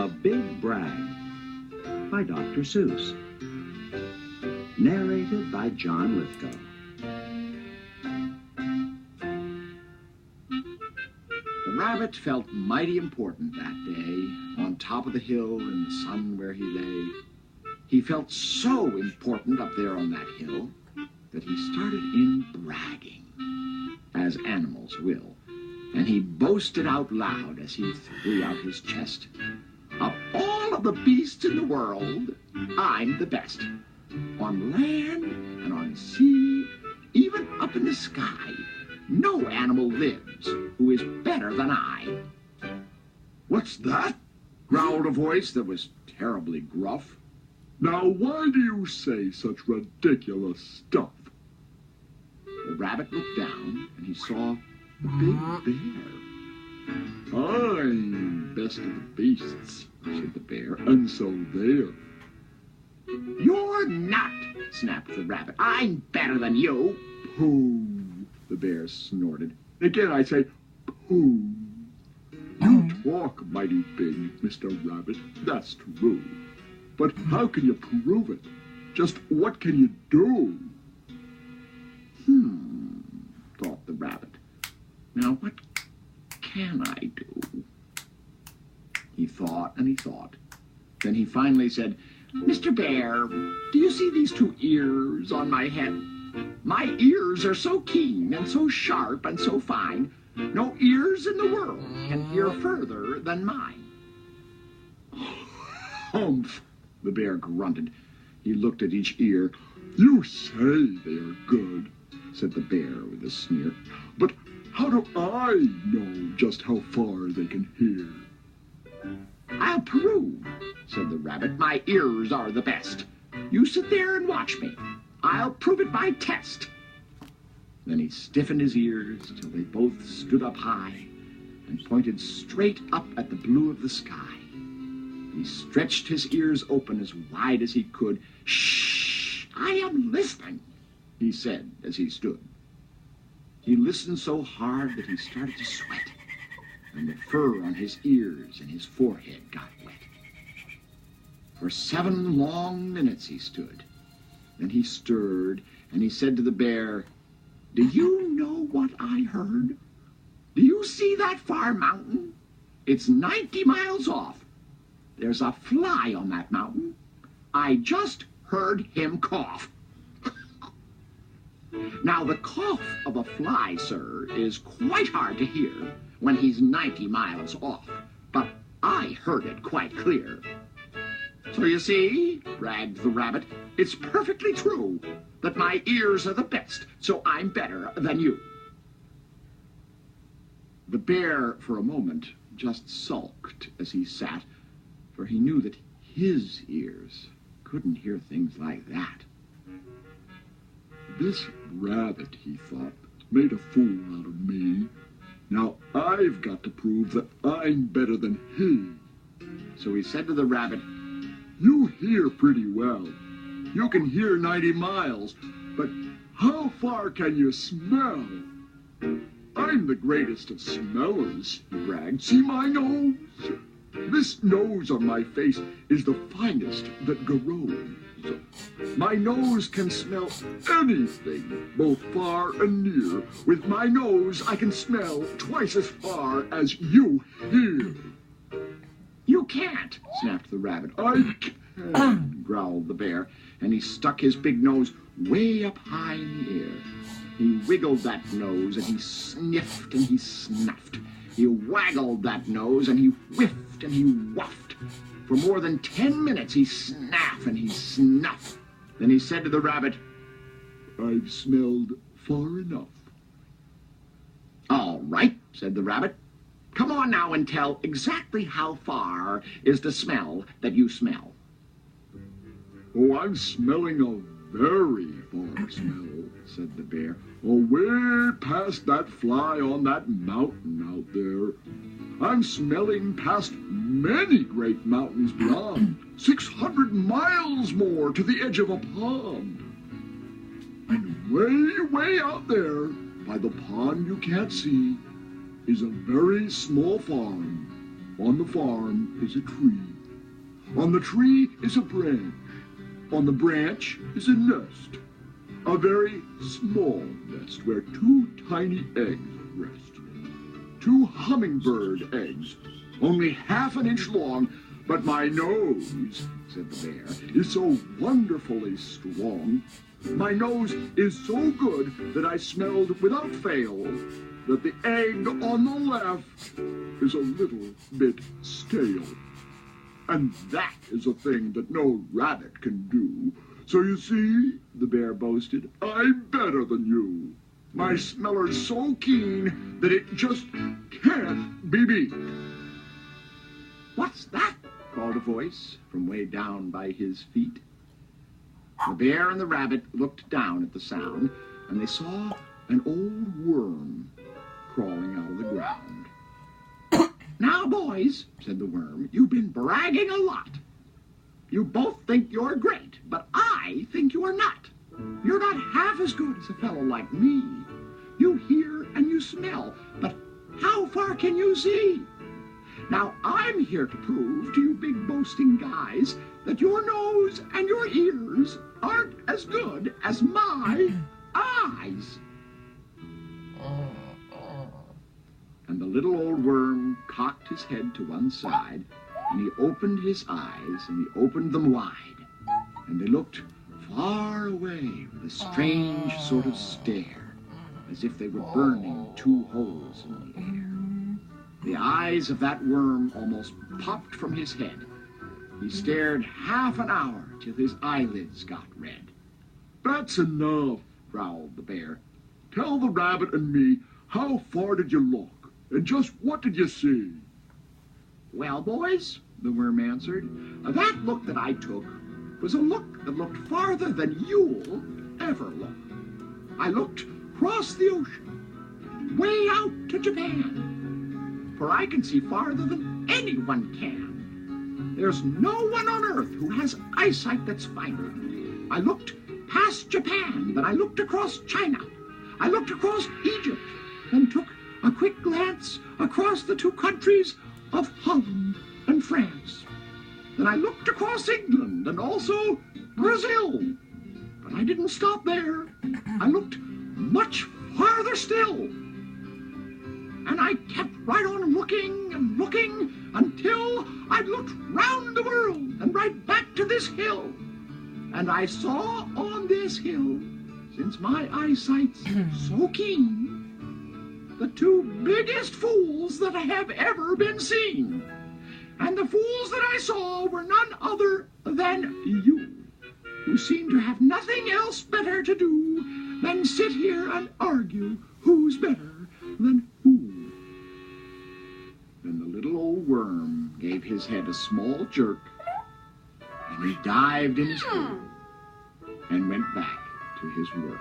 A Big Brag by Dr. Seuss. Narrated by John Lithgow. The rabbit felt mighty important that day, on top of the hill in the sun where he lay. He felt so important up there on that hill that he started in bragging, as animals will. And he boasted out loud as he threw out his chest. Of all of the beasts in the world, I'm the best. On land and on sea, even up in the sky, no animal lives who is better than I. What's that? Growled a voice that was terribly gruff. Now why do you say such ridiculous stuff? The rabbit looked down and he saw the big bear. I'm best of the beasts, said the bear, and so there. You're not, snapped the rabbit. I'm better than you. Pooh, the bear snorted. Again I say, pooh. You talk mighty big, Mr. Rabbit, that's true. But how can you prove it? Just what can you do? Thought the rabbit. Now what can I do? He thought and he thought. Then he finally said, Mr. Bear, do you see these two ears on my head? My ears are so keen and so sharp and so fine, no ears in the world can hear further than mine. Humph, the bear grunted. He looked at each ear. You say they are good, said the bear with a sneer. But how do I know just how far they can hear? I'll prove, said the rabbit. My ears are the best. You sit there and watch me. I'll prove it by test. Then he stiffened his ears till they both stood up high and pointed straight up at the blue of the sky. He stretched his ears open as wide as he could. Shh, I am listening, he said as he stood. He listened so hard that he started to sweat, and the fur on his ears and his forehead got wet. For 7 long minutes he stood. Then he stirred, and he said to the bear, Do you know what I heard? Do you see that far mountain? It's 90 miles off. There's a fly on that mountain. I just heard him cough. Now, the cough of a fly, sir, is quite hard to hear when he's 90 miles off, but I heard it quite clear. So you see, bragged the rabbit, it's perfectly true that my ears are the best, so I'm better than you. The bear, for a moment, just sulked as he sat, for he knew that his ears couldn't hear things like that. This rabbit, he thought, made a fool out of me. Now I've got to prove that I'm better than he. So he said to the rabbit, You hear pretty well. You can hear 90 miles, but how far can you smell? I'm the greatest of smellers, he bragged. See my nose? This nose on my face is the finest that grows. My nose can smell anything, both far and near. With my nose, I can smell twice as far as you hear. You can't, snapped the rabbit. I can, growled the bear, and he stuck his big nose way up high in the air. He wiggled that nose, and he sniffed and he snuffed. He waggled that nose, and he whiffed and he wuffed. For more than 10 minutes, he snaffed and he snuffed. Then he said to the rabbit, I've smelled far enough. All right, said the rabbit. Come on now and tell exactly how far is the smell that you smell. Oh, I'm smelling a very far smell, said the bear. Away past that fly on that mountain out there. I'm smelling past many great mountains beyond, 600 miles more to the edge of a pond. And way, way out there, by the pond you can't see, is a very small farm. On the farm is a tree. On the tree is a branch. On the branch is a nest. A very small nest where two tiny eggs rest. Two hummingbird eggs, only half an inch long, but my nose, said the bear, is so wonderfully strong. My nose is so good that I smelled without fail that the egg on the left is a little bit stale. And that is a thing that no rabbit can do. So you see, the bear boasted, I'm better than you. My smeller's so keen that it just can't be beat. What's that? Called a voice from way down by his feet. The bear and the rabbit looked down at the sound, and they saw an old worm crawling out of the ground. Now, boys, said the worm, you've been bragging a lot. You both think you're great, but I think you are not. You're not half as good as a fellow like me. You hear and you smell, but how far can you see? Now, I'm here to prove to you big boasting guys that your nose and your ears aren't as good as my eyes. And the little old worm cocked his head to one side, and he opened his eyes, and he opened them wide, and they looked far away with a strange sort of stare, as if they were burning two holes in the air. The eyes of that worm almost popped from his head. He stared half an hour till his eyelids got red. That's enough, Growled the bear. Tell the rabbit and me, how far did you look? And just what did you see? Well, boys, the worm answered, that look that I took was a look that looked farther than you'll ever look. I looked across the ocean, way out to Japan, for I can see farther than anyone can. There's no one on earth who has eyesight that's finer. I looked past Japan, then I looked across China. I looked across Egypt, then took a quick glance across the two countries of Holland and France. Then I looked across England and also Brazil. But I didn't stop there. I looked much farther still. And I kept right on looking and looking until I looked round the world and right back to this hill. And I saw on this hill, since my eyesight's so keen, the two biggest fools that have ever been seen. And the fools that I saw were none other than you, who seem to have nothing else better to do than sit here and argue who's better than who. Then the little old worm gave his head a small jerk, and he dived in his hole and went back to his work.